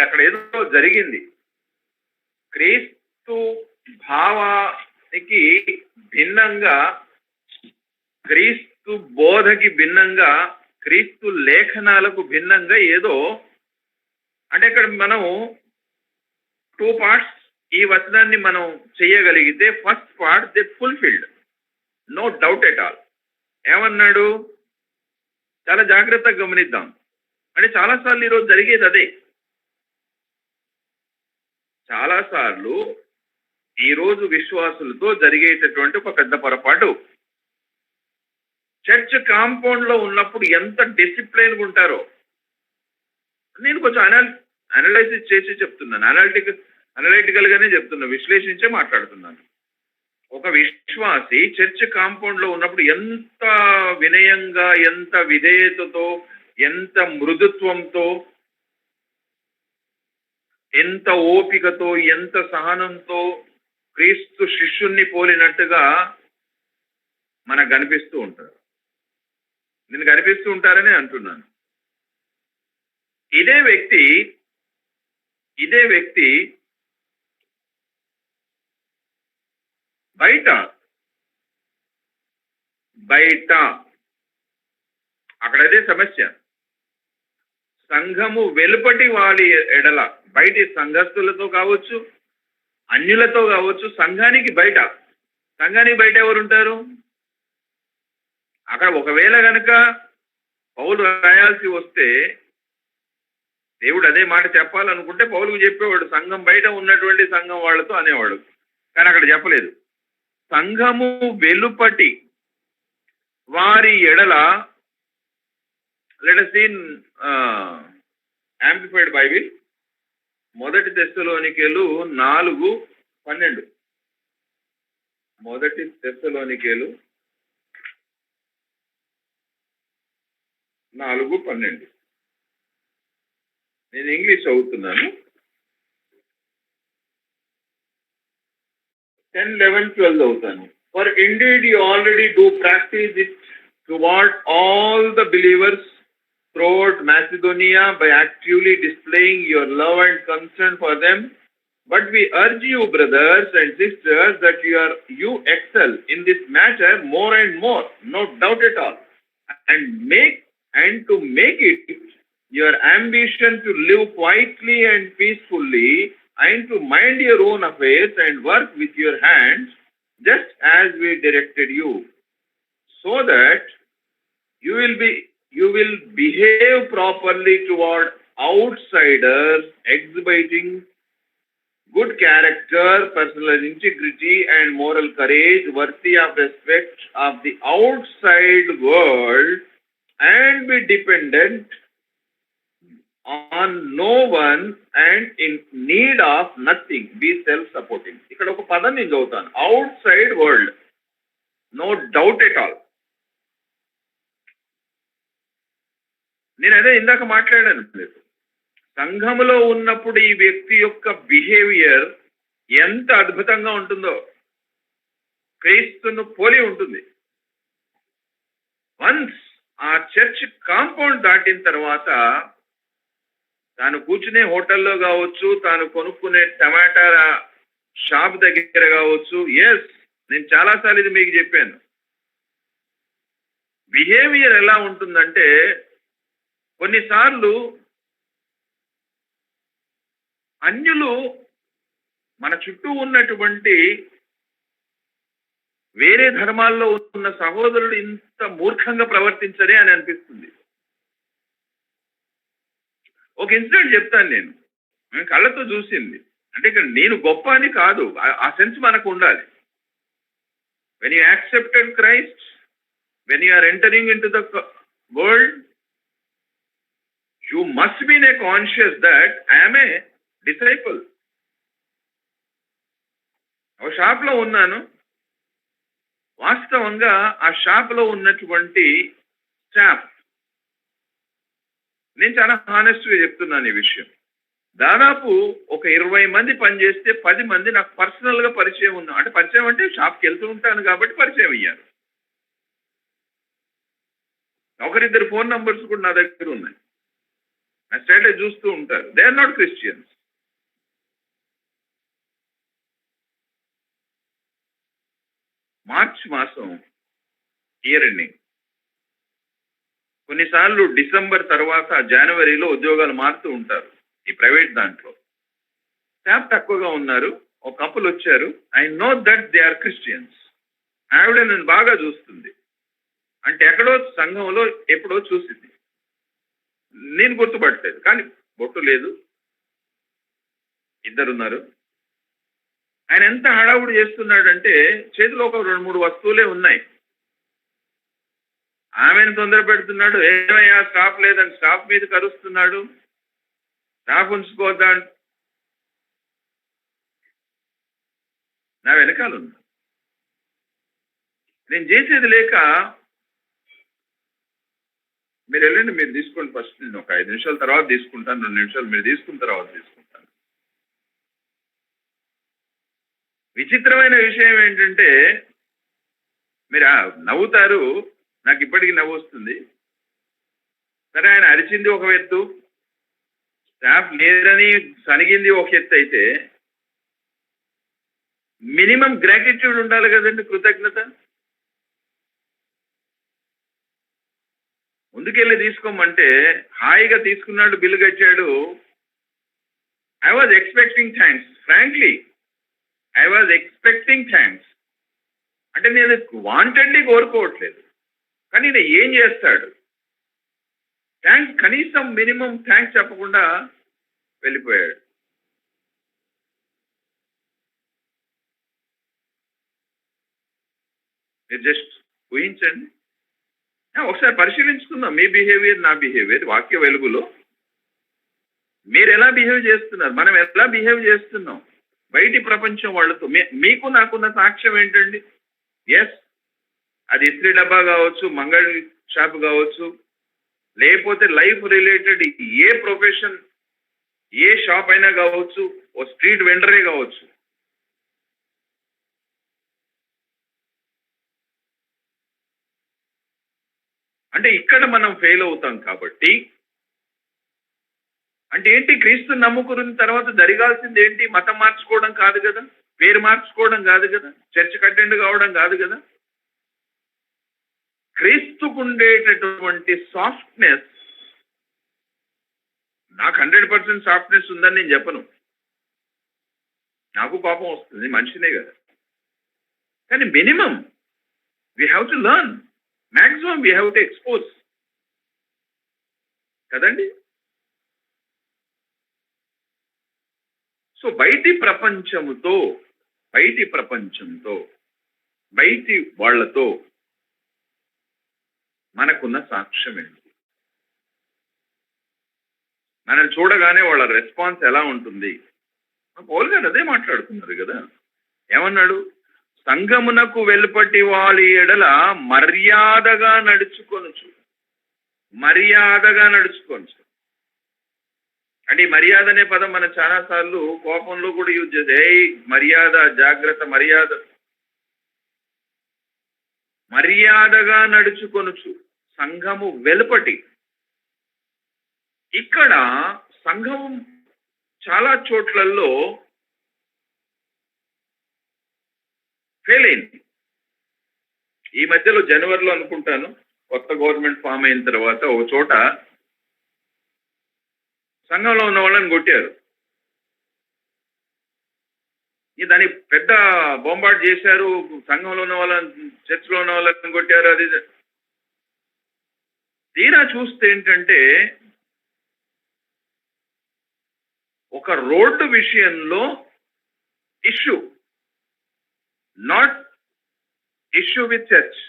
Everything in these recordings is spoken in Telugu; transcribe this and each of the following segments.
అక్కడ ఏదో జరిగింది. క్రీస్తు భావానికి భిన్నంగా, క్రీస్తు బోధకి భిన్నంగా, క్రీస్తు లేఖనాలకు భిన్నంగా ఏదో అంటే ఇక్కడ మనం 2 పార్ట్స్ ఈ వచనాన్ని మనం చేయగలిగితే first part they fulfilled, no doubt at all. ఏమన్నాడు? చాలా జాగ్రత్తగా గమనిద్దాం. అంటే చాలాసార్లు ఈరోజు జరిగేది అదే. చాలాసార్లు ఈరోజు విశ్వాసులతో జరిగేటటువంటి ఒక పెద్ద పొరపాటు, చర్చ్ కాంపౌండ్ లో ఉన్నప్పుడు ఎంత డిసిప్లైన్గా ఉంటారో. నేను కొంచెం అనలైసిస్ చేసి చెప్తున్నాను, అనలైటికల్ గానే చెప్తున్నా, విశ్లేషించే మాట్లాడుతున్నాను. ఒక విశ్వాసి చర్చ్ కాంపౌండ్ లో ఉన్నప్పుడు ఎంత వినయంగా, ఎంత విధేయతతో, ఎంత మృదుత్వంతో, ఎంత ఓపికతో, ఎంత సహనంతో క్రీస్తు శిష్యుణ్ణి పోలినట్టుగా మనకు కనిపిస్తూ ఉంటారు. నేను కనిపిస్తూ ఉంటారని అంటున్నాను. ఇదే వ్యక్తి బయట అక్కడదే సమస్య. సంఘము వెలుపటి వాడి ఎడల, బయటి సంఘస్థులతో కావచ్చు, అన్యులతో కావచ్చు, సంఘానికి బయట ఎవరుంటారు? అక్కడ ఒకవేళ గనక పౌలు రాయాల్సి వస్తే, దేవుడు అదే మాట చెప్పాలనుకుంటే పౌలుకు చెప్పేవాడు, సంఘం బయట ఉన్నటువంటి సంఘం వాళ్ళతో అనేవాడు. కానీ అక్కడ చెప్పలేదు. సంఘము వెలుపటి వారి ఎడల, let us see amplified Bible, 1 తెస్సలోనికేలు 4:12. 1 తెస్సలోనికేలు 4:12. నేను ఇంగ్లీష్ చదువుతున్నాను. 10, 11, 12 చదువుతాను. For indeed you already do practice it toward all the believers throughout Macedonia by actively displaying your love and concern for them. But we urge you, brothers and sisters, that you excel in this matter more and more, no doubt at all, and to make it your ambition to live quietly and peacefully, and to mind your own affairs and work with your hands, just as we directed you, so that you will behave properly toward outsiders, exhibiting good character, personal integrity, and moral courage worthy of respect of the outside world, and be dependent on no one and in need of nothing. Be self-supporting. ఇక్కడ ఒక పదం నేను చదువుతాను, outside world, no doubt at all. నేను అదే ఇందాక మాట్లాడాను. సంఘములో ఉన్నప్పుడు ఈ వ్యక్తి యొక్క బిహేవియర్ ఎంత అద్భుతంగా ఉంటుందో, క్రీస్తును పోలి ఉంటుంది. వన్స్ ఆ చర్చ్ కాంపౌండ్ దాటిన తర్వాత తాను కూర్చునే హోటల్లో కావచ్చు, తాను కొనుక్కునే టమాటా షాప్ దగ్గర కావచ్చు, ఎస్, నేను చాలాసార్లు ఇది మీకు చెప్పాను. బిహేవియర్ ఎలా ఉంటుందంటే, కొన్నిసార్లు అన్యులు, మన చుట్టూ ఉన్నటువంటి వేరే ధర్మాల్లో ఉన్న సహోదరుడు ఇంత మూర్ఖంగా ప్రవర్తించరే అని అనిపిస్తుంది. ఒక ఇన్సిడెంట్ చెప్తాను నేను కళ్ళతో చూసింది. అంటే ఇక్కడ నేను గొప్ప అని కాదు, ఆ సెన్స్ మనకు ఉండాలి. When you accepted Christ, when you are entering in to the world, you must be conscious that I am a disciple. ఒక షాప్ లో ఉన్నాను. వాస్తవంగా ఆ షాప్ లో ఉన్నటువంటి స్టాఫ్, నేను చాలా హానెస్ట్ గా చెప్తున్నాను ఈ విషయం, దాదాపు ఒక 20 మంది పనిచేస్తే 10 మంది నాకు పర్సనల్ గా పరిచయం ఉన్నా. అంటే పరిచయం అంటే షాప్కి వెళ్తూ ఉంటాను కాబట్టి పరిచయం అయ్యారు. ఒకరిద్దరు ఫోన్ నంబర్స్ కూడా నా దగ్గర ఉన్నాయి. నా స్టేటస్ చూస్తూ ఉంటారు. They are not Christians. March మాసం ఇయర్ ఎండింగ్. కొన్నిసార్లు డిసెంబర్ తర్వాత జనవరిలో ఉద్యోగాలు మారుతూ ఉంటారు ఈ ప్రైవేట్ దాంట్లో. స్టాఫ్ తక్కువగా ఉన్నారు. ఒక కపుల్ వచ్చారు. I know that they are Christians. ఆవిడ నన్ను బాగా చూస్తుంది. అంటే ఎక్కడో సంఘంలో ఎప్పుడో చూసింది. నేను గుర్తుపట్టలేదు. కానీ బొట్టు లేదు, ఇద్దరున్నారు. ఆయన ఎంత హడావుడి చేస్తున్నాడంటే చేతిలో ఒక 2-3 వస్తువులే ఉన్నాయి. ఆమెను తొందర పెడుతున్నాడు. ఏమయ్యా స్టాఫ్ లేదని స్టాఫ్ మీద కరుస్తున్నాడు. స్టాఫ్ ఉంచుకోవద్దా, నా వెనకాల ఉంది. నేను చేసేది లేక మీరు వెళ్ళండి, మీరు తీసుకోండి ఫస్ట్, నేను ఒక 5 నిమిషాల తర్వాత తీసుకుంటాను, 2 నిమిషాలు మీరు తీసుకున్న తర్వాత తీసుకుంటాను. విచిత్రమైన విషయం ఏంటంటే మీరు నవ్వుతారు, నాకు ఇప్పటికీ నవ్వు వస్తుంది. సరే, ఆయన అరిచింది ఒక ఎత్తు, స్టాఫ్ లేరని సనిగింది ఒక ఎత్తు అయితే మినిమం గ్రాటిట్యూడ్ ఉండాలి కదండి, కృతజ్ఞత. ముందుకెళ్ళి తీసుకోమంటే హాయిగా తీసుకున్నాడు, బిల్లు కట్టాడు. I was expecting thanks. Frankly I was expecting thanks. అంటే నేను వాంటెడ్లీ కోరుకోవట్లేదు, కానీ నేను ఏం చేస్తాడు, థ్యాంక్స్ కనీసం మినిమం థ్యాంక్స్ చెప్పకుండా వెళ్ళిపోయాడు. మీరు జస్ట్ ఊహించండి. ఒకసారి పరిశీలించుకుందాం మీ బిహేవియర్, నా బిహేవియర్ వాక్య వెలుగులో. మీరు ఎలా బిహేవ్ చేస్తున్నారు, మనం ఎలా బిహేవ్ చేస్తున్నాం బయటి ప్రపంచం వాళ్ళతో. మీకు నాకున్న సాక్ష్యం ఏంటండి? ఎస్, అది ఇస్త్రీ డబ్బా కావచ్చు, మంగళ షాప్ కావచ్చు, లేకపోతే లైఫ్ రిలేటెడ్ ఏ ప్రొఫెషన్, ఏ షాప్ అయినా కావచ్చు, ఓ స్ట్రీట్ వెండరే కావచ్చు. అంటే ఇక్కడ మనం ఫెయిల్ అవుతాం కాబట్టి. అంటే ఏంటి, క్రీస్తు నమ్ముకున్న తర్వాత జరగాల్సింది ఏంటి? మతం మార్చుకోవడం కాదు కదా, పేరు మార్చుకోవడం కాదు కదా, చర్చ్ అటెండ్ కావడం కాదు కదా. క్రీస్తుకు ఉండేటటువంటి సాఫ్ట్నెస్, నాకు 100% సాఫ్ట్నెస్ ఉందని నేను చెప్పను. నాకు కోపం వస్తుంది, మనిషినే కదా. కానీ minimum we have to learn, maximum we have to expose కదండి. సో బయటి ప్రపంచంతో బయటి వాళ్లతో మనకున్న సాక్ష్యం ఏంటి? మనం చూడగానే వాళ్ళ రెస్పాన్స్ ఎలా ఉంటుంది? పౌలు గారు అదే మాట్లాడుతున్నారు కదా. ఏమన్నాడు? సంఘమునకు వెలుపటి వాళ్ళ ఎడల మర్యాదగా నడుచుకొనుచు. అంటే ఈ మర్యాద అనే పదం మనం చాలా సార్లు కోపంలో కూడా యూజ్ చేస్తే, మర్యాద, జాగ్రత్త, మర్యాదగా నడుచుకొనుచు సంఘము వెలుపటి. ఇక్కడ సంఘం చాలా చోట్లలో ఫెయిల్ అయింది. ఈ మధ్యలో జనవరిలో అనుకుంటాను, కొత్త గవర్నమెంట్ ఫామ్ అయిన తర్వాత ఒక చోట సంఘంలో ఉన్న వాళ్ళని కొట్టారు. దాన్ని పెద్ద బొంబాట్ చేశారు. సంఘంలో ఉన్న వాళ్ళని, చర్చిలో ఉన్న వాళ్ళని కొట్టారు. అది తీరా చూస్తే ఏంటంటే, ఒక రోడ్డు విషయంలో issue, not issue with church,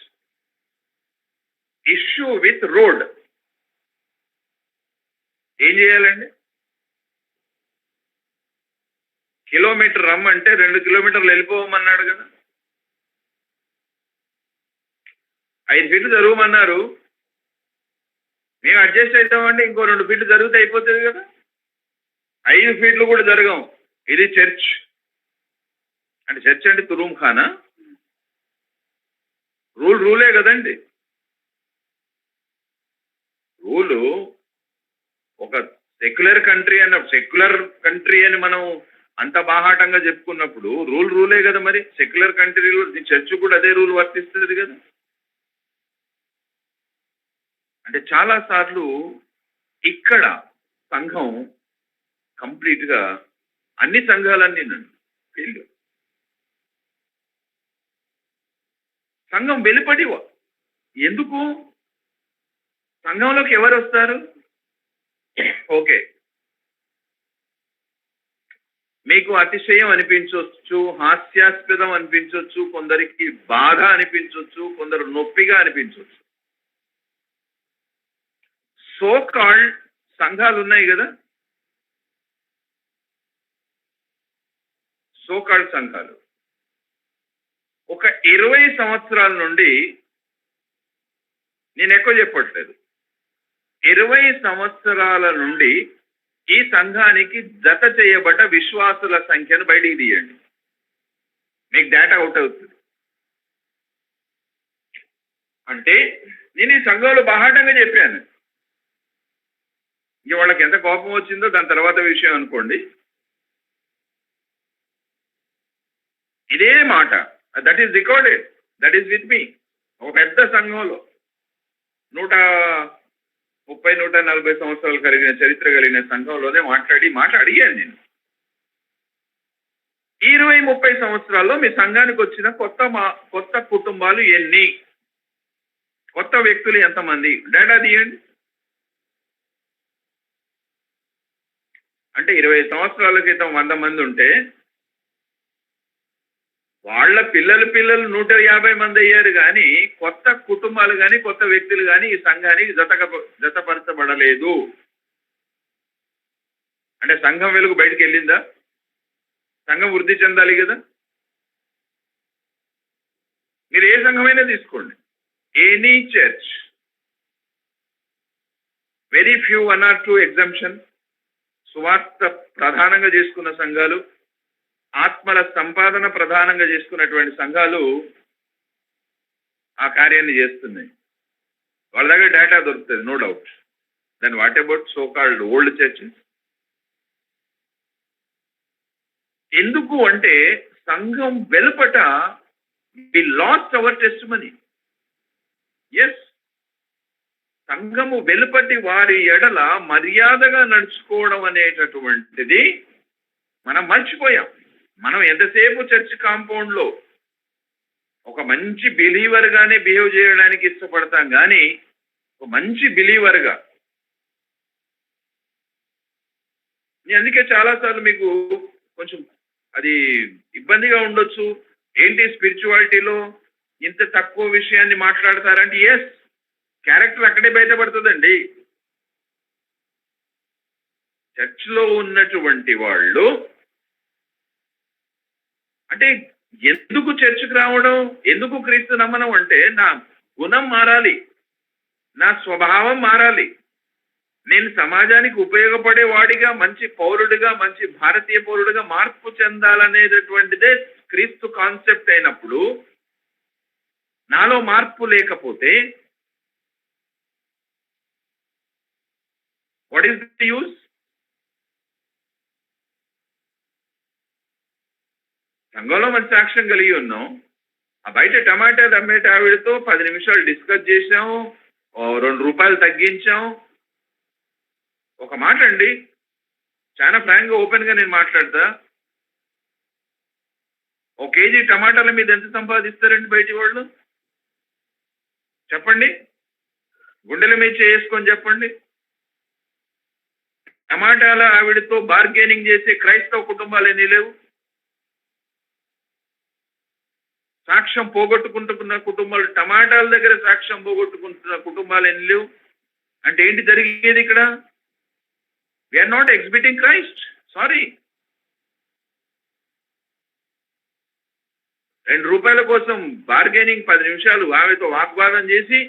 issue with road. ఏం చేయాలండి? కిలోమీటర్ రమ్మంటే 2 కిలోమీటర్లు వెళ్ళిపోవమన్నాడు కదా. 5 ఫీట్లు జరగమన్నారు, మేము అడ్జస్ట్ అవుతామండి, ఇంకో 2 ఫీట్లు జరిగితే అయిపోతుంది కదా. 5 ఫీట్లు కూడా జరగం. ఇది చర్చ్ అంటే, చర్చ్ అంటే తురూమ్ ఖానా? రూలే కదండి. రూలు ఒక సెక్యులర్ కంట్రీ అని మనం అంత బాహాటంగా చెప్పుకున్నప్పుడు రూలే కదా మరి. సెక్యులర్ కంట్రీలో చర్చ్ కూడా అదే రూల్ వర్తిస్తుంది కదా. అంటే చాలా సార్లు ఇక్కడ సంఘం కంప్లీట్ గా అన్ని సంఘాలన్నీ ఫెయిల్. సంఘం వెలుపడి ఎందుకు సంఘంలోకి ఎవరు వస్తారు? ఓకే, మీకు అతిశయం అనిపించవచ్చు, హాస్యాస్పదం అనిపించవచ్చు, కొందరికి బాధ అనిపించవచ్చు, కొందరు నొప్పిగా అనిపించవచ్చు. సో కాల్డ్ సంఘాలు ఉన్నాయి కదా, సో కాల్డ్ సంఘాలు ఒక 20 సంవత్సరాల నుండి, నేను ఎక్కువ చెప్పట్లేదు, 20 సంవత్సరాల నుండి ఈ సంఘానికి జత చేయబడ్డ విశ్వాసుల సంఖ్యను బయటికి తీయండి, మీకు డేటా అవుట్ అవుతుంది. అంటే నేను ఈ సంఘంలో బాహాటంగా చెప్పాను, ఇక వాళ్ళకి ఎంత కోపం వచ్చిందో దాని తర్వాత విషయం అనుకోండి. ఇదే మాట, that is recorded, that is with me. ఒక పెద్ద సంఘంలో 130-140 సంవత్సరాలు కలిగిన చరిత్ర కలిగిన సంఘంలోనే మాట అడిగాను నేను. 20-30 సంవత్సరాల్లో మీ సంఘానికి వచ్చిన కొత్త కుటుంబాలు ఎన్ని, కొత్త వ్యక్తులు ఎంతమంది, డేటా తీయండి. అంటే 20 సంవత్సరాల క్రితం 100 మంది ఉంటే వాళ్ళ పిల్లలు 150 మంది అయ్యారు, కానీ కొత్త కుటుంబాలు కానీ కొత్త వ్యక్తులు కానీ ఈ సంఘానికి జతపరచబడలేదు. అంటే సంఘం వెలుగు బయటికి వెళ్ళిందా? సంఘం వృద్ధి చెందాలి కదా. మీరు ఏ సంఘమైనా తీసుకోండి, any church, very few 1 or 2 exemption, సువార్త ప్రధానంగా చేసుకున్న సంఘాలు, ఆత్మల సంపాదన ప్రధానంగా చేసుకున్నటువంటి సంఘాలు ఆ కార్యాన్ని చేస్తున్నాయి. వాళ్ళ దగ్గర డేటా దొరుకుతుంది, no doubt. Then what about so called old churches? ఎందుకు అంటే సంఘం వెలుపట we lost our testimony. Yes, సంఘము వెలుపటి వారి ఎడల మర్యాదగా నడుచుకోవడం అనేటటువంటిది మనం మర్చిపోయాం. మనం ఎంతసేపు చర్చ్ కాంపౌండ్ లో ఒక మంచి బిలీవర్ గానే బిహేవ్ చేయడానికి ఇష్టపడతాం, కానీ ఒక మంచి బిలీవర్ గా, నేను అందుకే చాలాసార్లు మీకు కొంచెం అది ఇబ్బందిగా ఉండొచ్చు. ఏంటి స్పిరిచువాలిటీలో ఇంత తక్కువ విషయాన్ని మాట్లాడతారంటే, ఎస్, క్యారెక్టర్ అక్కడే బయటపడుతుందండి. చర్చ్లో ఉన్నటువంటి వాళ్ళు అంటే ఎందుకు చర్చికి రావడం, ఎందుకు క్రీస్తు నమ్మడం అంటే నా గుణం మారాలి, నా స్వభావం మారాలి, నేను సమాజానికి ఉపయోగపడే వాడిగా, మంచి పౌరుడిగా, మంచి భారతీయ పౌరుడిగా మార్పు చెందాలనేటటువంటిదే క్రీస్తు కాన్సెప్ట్ అయినప్పుడు, నాలో మార్పు లేకపోతే వాట్ ఈస్ ది యూస్? సంఘంలో మంచి సాక్ష్యం కలిగి ఉన్నాం, ఆ బయట టమాటా అమ్మేట ఆవిడతో 10 నిమిషాలు డిస్కస్ చేసాం, 2 రూపాయలు తగ్గించాం. ఒక మాట అండి, చాలా ఫ్రాంక్ గా ఓపెన్ గా నేను మాట్లాడతా, 1 కేజీ టమాటాల మీద ఎంత సంపాదిస్తారండి బయటి వాళ్ళు? చెప్పండి, గుండెల మీద చేసుకొని చెప్పండి. టమాటాల ఆవిడతో బార్గెనింగ్ చేసే క్రైస్తవ కుటుంబాలు ఎన్ని లేవు? సాక్ష్యం పోగొట్టుకుంటున్న కుటుంబాలు, టమాటాల దగ్గర సాక్ష్యం పోగొట్టుకుంటున్న కుటుంబాలు ఎన్ని లేవు? అంటే ఏంటి జరిగేది ఇక్కడ? We are not exhibiting Christ, sorry. 2 రూపాయల కోసం బార్గెనింగ్, 10 నిమిషాలు ఆమెతో వాగ్వాదం చేసి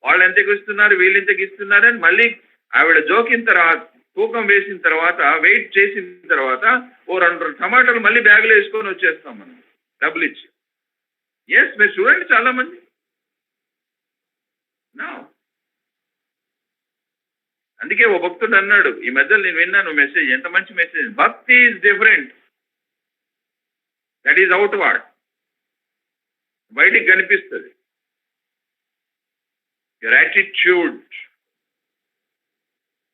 వాళ్ళు ఎంతకు ఇస్తున్నారు, వీళ్ళు ఎంతకు ఇస్తున్నారని మళ్ళీ ఆవిడ జోకిన తర్వాత, తూకం వేసిన తర్వాత, వెయిట్ చేసిన తర్వాత 2 టమాటాలు మళ్ళీ బ్యాగులో వేసుకొని వచ్చేస్తాం మనం డబ్బులు ఇచ్చి. ఎస్, మీరు చూడండి చాలా మంది. అందుకే ఓ భక్తుడు అన్నాడు, ఈ మధ్యలో నేను విన్నాను మెసేజ్, ఎంత మంచి మెసేజ్. భక్తి is different, that is outward, బయటికి కనిపిస్తుంది. Your attitude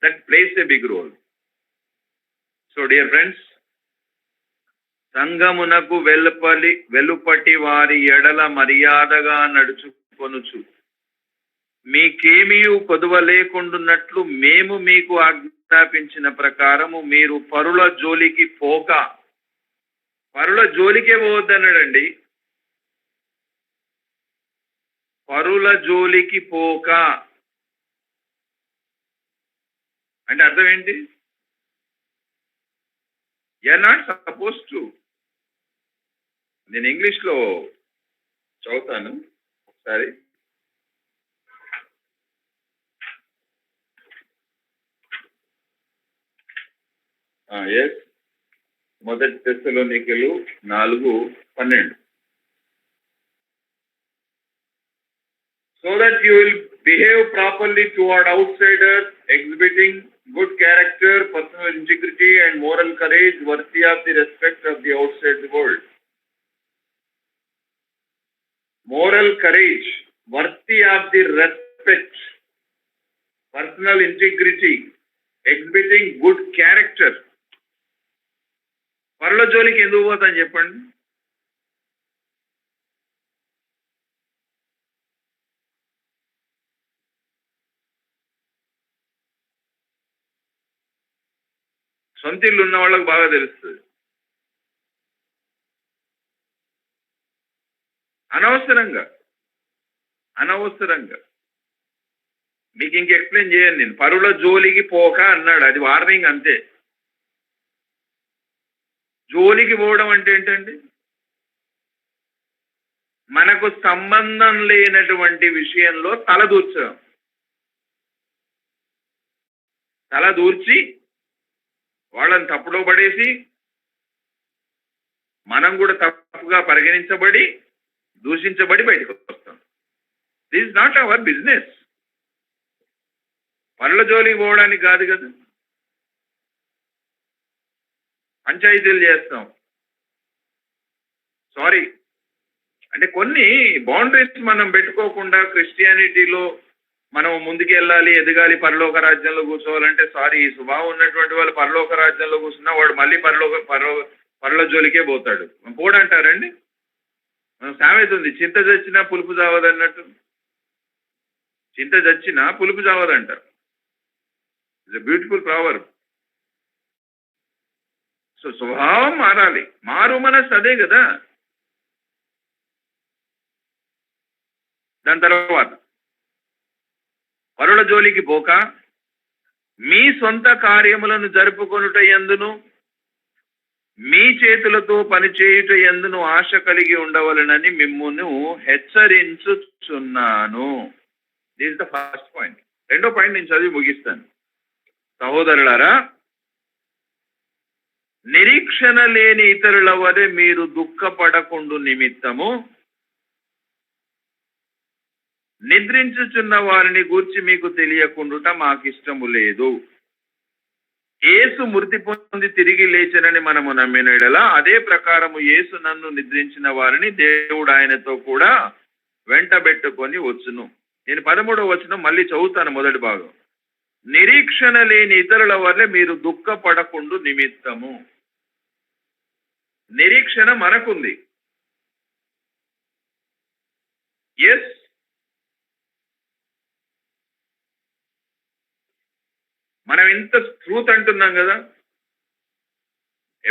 that places a big role. So dear friends, సంఘమునకు వెలుపటి వారి ఎడల మర్యాదగా నడుచుకొనుచు మీకేమీ కొదువ లేకుండాన్నట్లు మేము మీకు ఆజ్ఞాపించిన ప్రకారము మీరు పరుల జోలికి పోక, పరుల జోలికే పోవద్దన్నాడండి. పరుల జోలికి పోక అంటే అర్థం ఏంటి? You are not suppose to. నేను ఇంగ్లీష్లో చదువుతాను ఒకసారి. ఎస్, మొదటి తెస్సలోనికీయులు 4:12. So that you will behave properly toward outsiders, exhibiting good character, personal integrity, and moral courage, worthy of the respect of the outside world. Moral courage, worthy of the respect, personal integrity, exhibiting good character. పరుల జోలికి ఎందుకు పోతాను చెప్పండి? సొంత ఇల్లు ఉన్న వాళ్ళకి బాగా తెలుస్తుంది. అనవసరంగా మీకు ఇంక ఎక్స్ప్లెయిన్ చేయను నేను. పరుల జోలికి పోక అన్నాడు, అది వార్నింగ్ అంతే. జోలికి పోవడం అంటే ఏంటండి? మనకు సంబంధం లేనటువంటి విషయంలో తలదూర్చడం. తలదూర్చి వాళ్ళని తప్పులో పడేసి మనం కూడా తప్పుగా పరిగణించబడి దూషించబడి బయటకు వస్తాం. This is not our business. పనుల జోలికి పోవడానికి కాదు కదా. పంచాయతీలు చేస్తాం. సారీ అంటే కొన్ని బౌండరీస్ మనం పెట్టుకోకుండా క్రిస్టియానిటీలో మనం ముందుకెళ్ళాలి, ఎదగాలి, పరలోక రాజ్యంలో కూర్చోవాలంటే సారీ, ఈ స్వభావం ఉన్నటువంటి వాళ్ళు పరలోక రాజ్యంలో కూర్చున్నా వాడు మళ్ళీ పరలో జోలికే పోతాడు. పోడంటారండి. మనం సామెత ఉంది, చింత చచ్చినా పులుపు చావదు అన్నట్టు. చింత చచ్చినా పులుపు చావదంట. It's a beautiful proverb. So స్వభావం మారాలి. మారు మనస్సు అదే కదా. దాని తర్వాత పరుల జోలికి పోక మీ సొంత కార్యములను జరుపుకొనుట యందును మీ చేతులతో పనిచేయుట యందును ఆశ కలిగి ఉండవలనని మిమ్మును హెచ్చరించుచున్నాను. This is the first point. రెండో పాయింట్ నేను చదివి ముగిస్తాను. సహోదరులారా, నిరీక్షణ లేని ఇతరుల వలె మీరు దుఃఖపడకుండు నిమిత్తము నిద్రించుచున్న వారిని గూర్చి మీకు తెలియకుండుట మాకిష్టము లేదు. యేసు మృతి పొంది తిరిగి లేచనని మనము నమ్మిన యెడల అదే ప్రకారము యేసు నన్ను నిద్రించిన వారిని దేవుడు ఆయనతో కూడా వెంటబెట్టుకొని వచ్చును. నేను 13వ వచనం మళ్ళీ చదువుతాను, మొదటి భాగం. నిరీక్షణ లేని ఇతరుల వల్లే మీరు దుఃఖపడకుండు నిమిత్తము. నిరీక్షణ మనకుంది. ఎస్, మనం ఇంత ట్రూత్ అంటున్నాం కదా.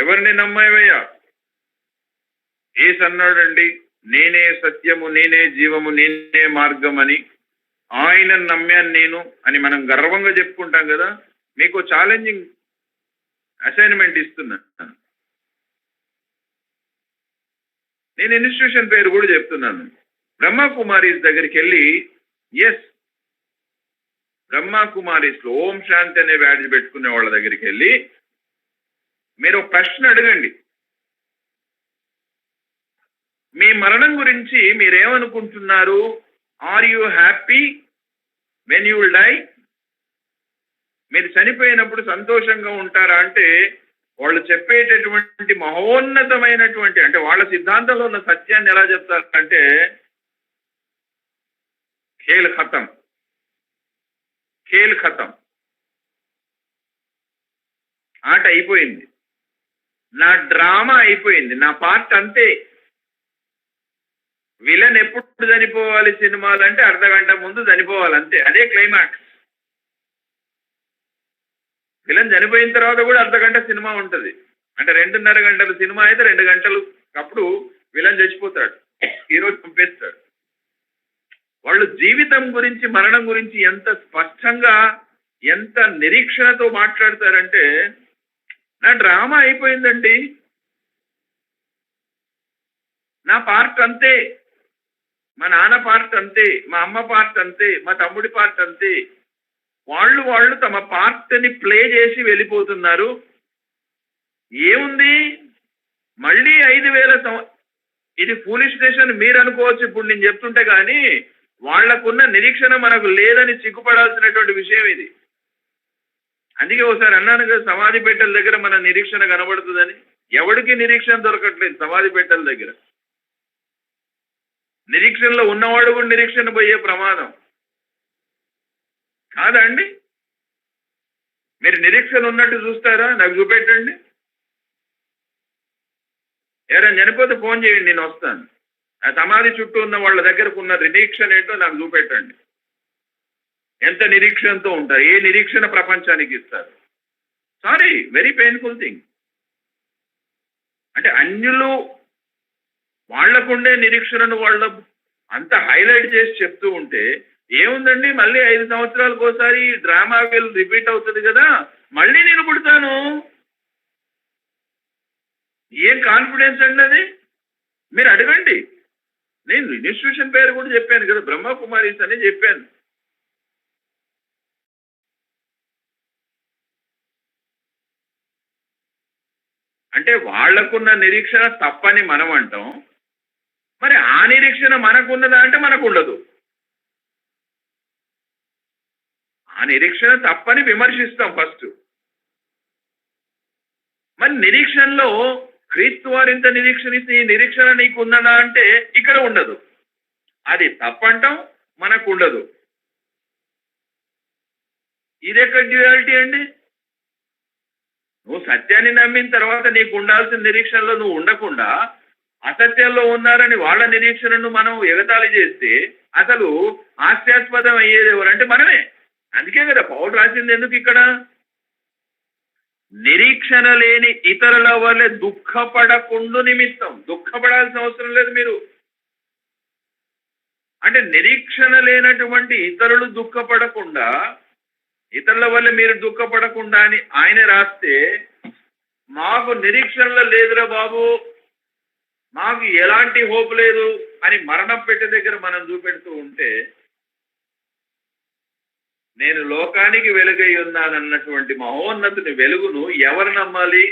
ఎవరిని నమ్మావయ్యా? యేసు అన్నాడండి, నేనే సత్యము, నేనే జీవము, నేనే మార్గం అని. ఆయన నమ్మాను నేను అని మనం గర్వంగా చెప్పుకుంటాం కదా. మీకు ఛాలెంజింగ్ అసైన్మెంట్ ఇస్తున్నా. నేను ఇన్స్టిట్యూషన్ పేరు కూడా చెప్తున్నాను. బ్రహ్మకుమారీస్ దగ్గరికి వెళ్ళి, ఎస్, బ్రహ్మకుమారీస్లో ఓం శాంతి అనే బ్యాడ్జ్ పెట్టుకునే వాళ్ళ దగ్గరికి వెళ్ళి మీరు ప్రశ్న అడగండి. మీ మరణం గురించి మీరేమనుకుంటున్నారు? Are you happy when you will die? మీరు చనిపోయినప్పుడు సంతోషంగా ఉంటారా అంటే వాళ్ళు చెప్పేటటువంటి మహోన్నతమైనటువంటి అంటే వాళ్ళ సిద్ధాంతంలో ఉన్న సత్యాన్ని ఎలా చెప్తారంటే ఖేల్ ఖతం, ఖేల్ ఖతం, ఆట అయిపోయింది, నా డ్రామా అయిపోయింది, నా పార్ట్ అంతే. విలన్ ఎప్పుడు చనిపోవాలి సినిమాలు అంటే అర్ధగంట ముందు చనిపోవాలి అంతే, అదే క్లైమాక్స్. విలన్ చనిపోయిన తర్వాత కూడా అర్ధగంట సినిమా ఉంటుంది, అంటే 2.5 గంటలు సినిమా అయితే 2 గంటలు అప్పుడు విలన్ చచ్చిపోతాడు, హీరో చంపేస్తాడు. వాళ్ళు జీవితం గురించి మరణం గురించి ఎంత స్పష్టంగా ఎంత నిరీక్షణతో మాట్లాడతారంటే నా డ్రామా అయిపోయిందండి, నా పార్ట్ అంతే, మా నాన్న పార్ట్ అంతే, మా అమ్మ పార్ట్ అంతే, మా తమ్ముడి పార్ట్ అంతే. వాళ్ళు తమ పార్ట్ని ప్లే చేసి వెళ్ళిపోతున్నారు. ఏముంది మళ్ళీ 5,000 ఇది ఫూలిష్నెస్ అని మీరు అనుకోవచ్చు ఇప్పుడు నేను చెప్తుంటే, కానీ వాళ్లకున్న నిరీక్షణ మనకు లేదని సిగ్గుపడాల్సినటువంటి విషయం ఇది. అందుకే ఒకసారి అన్నాను కదా సమాధి పెట్టెల దగ్గర మన నిరీక్షణ కనబడుతుందని. ఎవరికి నిరీక్షణ దొరకట్లేదు సమాధి పెట్టెల దగ్గర. నిరీక్షణలో ఉన్నవాడు కూడా నిరీక్షణ పోయే ప్రమాదం కాదా అండి? మీరు నిరీక్షణ ఉన్నట్టు చూస్తారా? నాకు చూపెట్టండి. ఎవరైనా చనిపోతే ఫోన్ చేయండి, నేను వస్తాను. ఆ సమాధి చుట్టూ ఉన్న వాళ్ళ దగ్గరకు ఉన్న నిరీక్షణ ఏంటో నాకు చూపెట్టండి. ఎంత నిరీక్షణతో ఉంటారు, ఏ నిరీక్షణ ప్రపంచానికి ఇస్తారు? Sorry, very painful thing. అంటే అన్యులు వాళ్లకుండే నిరీక్షణను వాళ్ళ అంత హైలైట్ చేసి చెప్తూ ఉంటే ఏముందండి, మళ్ళీ 5 సంవత్సరాలకు ఒకసారి డ్రామా విల్ రిపీట్ అవుతుంది కదా, మళ్ళీ నేను పుడతాను. ఏం కాన్ఫిడెన్స్ అండి అది? మీరు అడగండి. నేను ఇన్స్టిట్యూషన్ పేరు కూడా చెప్పాను కదా, బ్రహ్మకుమారీస్ అని చెప్పాను. అంటే వాళ్లకున్న నిరీక్షణ తప్పని మనం అంటాం, మరి ఆ నిరీక్షణ మనకున్నదా అంటే మనకు ఉండదు. ఆ నిరీక్షణ తప్పని విమర్శిస్తాం ఫస్ట్. మరి నిరీక్షణలో క్రీస్తు వారు ఇంత నిరీక్షణ ఇస్తే ఈ నిరీక్షణ నీకు ఉన్నదా అంటే ఇక్కడ ఉండదు. అది తప్పంటాం, మనకు ఉండదు. ఇది ఎక్కడ డ్యూయాలిటీ అండి? నువ్వు సత్యాన్ని నమ్మిన తర్వాత నీకు ఉండాల్సిన నిరీక్షణలో నువ్వు ఉండకుండా అసత్యంలో ఉన్నారని వాళ్ళ నిరీక్షణను మనం ఎగతాళి చేస్తే అసలు హాస్యాస్పదం అయ్యేది ఎవరంటే మనమే. అందుకే కదా పౌలు రాసింది ఎందుకు ఇక్కడ, నిరీక్షణ లేని ఇతరుల వల్లే దుఃఖపడకుండా నిమిత్తం. దుఃఖపడాల్సిన అవసరం లేదు మీరు. అంటే నిరీక్షణ లేనటువంటి ఇతరులు దుఃఖపడకుండా, ఇతరుల వల్ల మీరు దుఃఖపడకుండా అని ఆయన రాస్తే, మాకు నిరీక్షణలో లేదురా బాబు, మాకు ఎలాంటి హోప్ లేదు అని మరణం పెట్టే దగ్గర మనం చూపెడుతూ ఉంటే, నేను లోకానికి వెలుగై ఉన్నానన్నటువంటి మహోన్నతుని వెలుగును ఎవరు నమ్మాలి?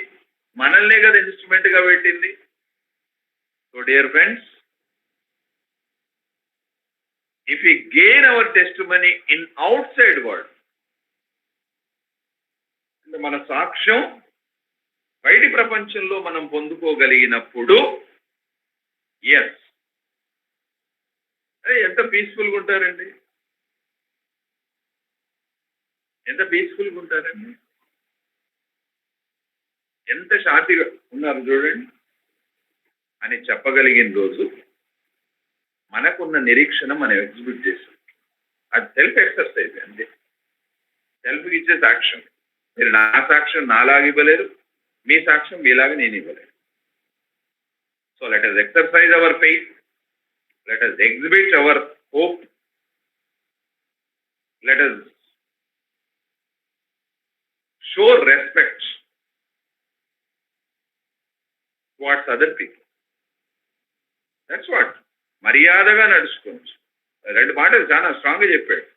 మనల్నే కదా ఇన్స్ట్రుమెంట్ గా పెట్టింది. So dear friends, if you gain our testimony in outside world, మన సాక్ష్యం బయటి ప్రపంచంలో మనం పొందుకోగలిగినప్పుడు, ఎస్, ఎంత పీస్ఫుల్గా ఉంటారండి, ఎంత పీస్ఫుల్గా ఉంటారండి, ఎంత శాంతిగా ఉన్నారు చూడండి అని చెప్పగలిగిన రోజు మనకున్న నిరీక్షణ మనం ఎగ్జిక్యూట్ చేస్తాం. అది సెల్ఫ్ ఎక్సర్సైజ్ అంతే. సెల్ఫ్కి ఇచ్చే సాక్ష్యం. మీరు నా సాక్ష్యం నాలాగా ఇవ్వలేరు, మీ సాక్ష్యం మీలాగా నేను ఇవ్వలేరు. So let us exercise our faith, let us exhibit our hope, let us show respect towards other people. That's what. మర్యాదగా నడుచుకోవచ్చు. 2 మాటలు చాలా స్ట్రాంగ్గా చెప్పాడు.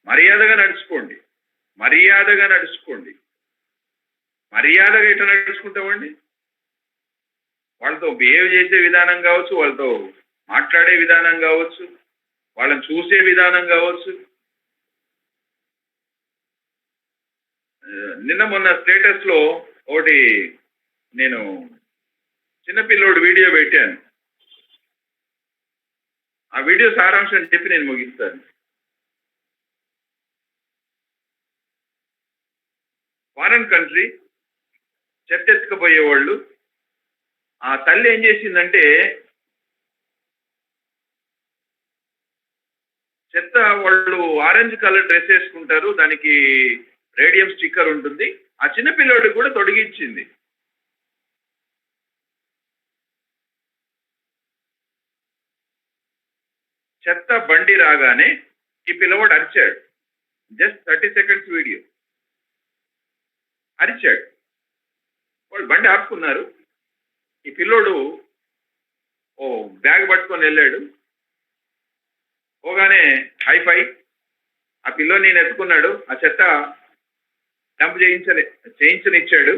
మర్యాదగా నడుచుకోండి, మర్యాదగా నడుచుకోండి. మర్యాదగా ఎట్లా నడుచుకుంటామండి? వాళ్ళతో బిహేవ్ చేసే విధానం కావచ్చు, వాళ్ళతో మాట్లాడే విధానం కావచ్చు, వాళ్ళని చూసే విధానం కావచ్చు. నిన్న మొన్న స్టేటస్ లో ఒకటి నేను చిన్నపిల్లోడు వీడియో పెట్టాను. ఆ వీడియో సారాంశం చెప్పి నేను ముగిస్తాను. ఫారెన్ కంట్రీ చెత్త ఎత్తుకుపోయేవాళ్ళు, ఆ తల్లి ఏం చేసిందంటే చెత్త వాళ్ళు ఆరెంజ్ కలర్ డ్రెస్ వేసుకుంటారు, దానికి రేడియం స్టిక్కర్ ఉంటుంది, ఆ చిన్నపిల్లోడికి కూడా తొడిగించింది. చెత్త బండి రాగానే ఈ పిల్లవాడు అరిచాడు. Just 30 seconds video. అరిచాడు. వాళ్ళు బండి ఆపుకున్నారు. ఈ పిల్లోడు ఓ బ్యాగ్ పట్టుకొని వెళ్ళాడు. పోగానే హైఫై ఆ పిల్లోని నేను ఎత్తుకున్నాడు. ఆ చెత్త డంప్ చేయించనిచ్చాడు.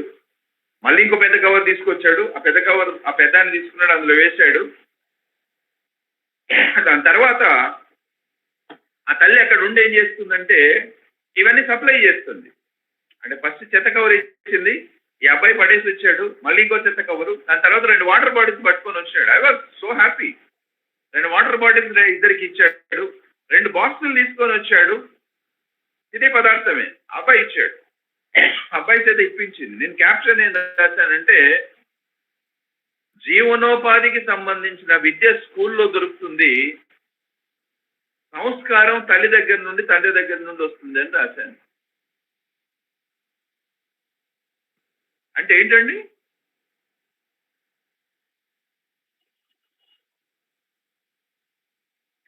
మళ్ళీ ఇంకో పెద్ద కవర్ తీసుకొచ్చాడు. ఆ పెద్దాన్ని తీసుకున్నాడు, అందులో వేశాడు. దాని తర్వాత ఆ తల్లి అక్కడ ఉండి ఏం చేస్తుందంటే ఇవన్నీ సప్లై చేస్తుంది. అంటే ఫస్ట్ చెత్త కవర్ ఇచ్చింది, ఈ అబ్బాయి పడేసి వచ్చాడు, మళ్ళీ ఇంకో చెత్త కవరు, దాని తర్వాత 2 వాటర్ బాటిల్స్ పట్టుకొని వచ్చాడు. I was so happy. 2 water bottles ఇద్దరికి ఇచ్చాడు, 2 బాక్సులు తీసుకొని వచ్చాడు, తినే పదార్థమే అబ్బాయి ఇచ్చాడు. అబ్బాయి చేత ఇప్పించింది. నేను క్యాప్షన్ ఏం రాశానంటే జీవనోపాధికి సంబంధించిన విద్య స్కూల్లో దొరుకుతుంది, సంస్కారం తల్లి దగ్గర నుండి తండ్రి దగ్గర నుండి వస్తుంది అని రాశాను. అంటే ఏంటండి,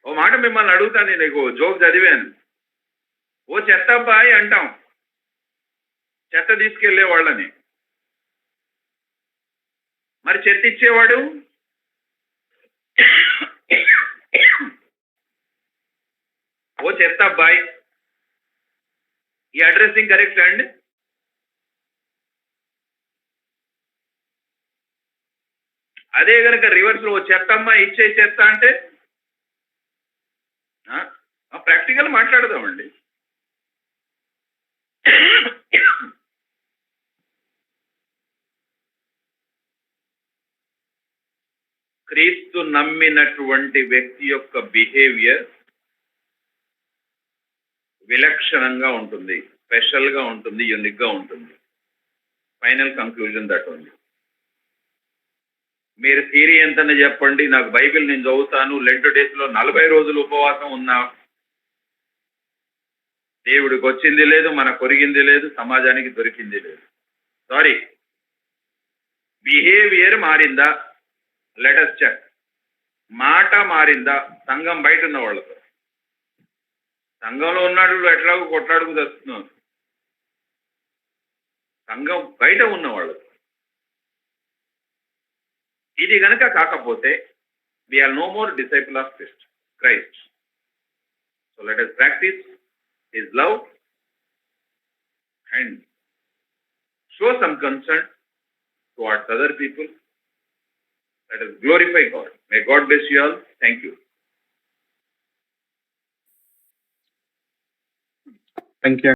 ఓ మాట మిమ్మల్ని అడుగుతాను. నేను జోక్ చదివాను. ఓ చెత్త అబ్బాయి అంటాం చెత్త తీసుకెళ్లే వాళ్ళని, మరి చెత్త ఇచ్చేవాడు ఓ చెత్త అబ్బాయి. ఈ అడ్రస్సింగ్ కరెక్ట్ అండి? అదే కనుక రివర్స్ లో చెత్త అమ్మాయి ఇచ్చే చెత్త అంటే ప్రాక్టికల్ మాట్లాడదామండి. క్రీస్తు నమ్మినటువంటి వ్యక్తి యొక్క బిహేవియర్ విలక్షణంగా ఉంటుంది, స్పెషల్ గా ఉంటుంది, యూనిక్ గా ఉంటుంది. ఫైనల్ కంక్లూజన్ దట్ ఉంది. మీరు థియరీ ఎంతనే చెప్పండి, నాకు బైబిల్ నేను చదువుతాను, లెంట్ డేస్ లో 40 రోజులు ఉపవాసం ఉన్నా దేవుడికి వచ్చింది లేదు, మన కొరిగింది లేదు, సమాజానికి దొరికింది లేదు. సారీ, బిహేవియర్ మారిందా? Let us check. మాట మారిందా? సంఘం బయట ఉన్న వాళ్ళతో. సంఘంలో ఉన్నాడు ఎట్లాగో కొట్లాడుకు తెస్తున్నాను, సంఘం బయట ఉన్న వాళ్ళతో ఇది గనక కాకపోతే we are no more disciple of Christ. So let us practice his love and show some concern towards other people. Let us glorify God. May God bless you all. Thank you. Thank you.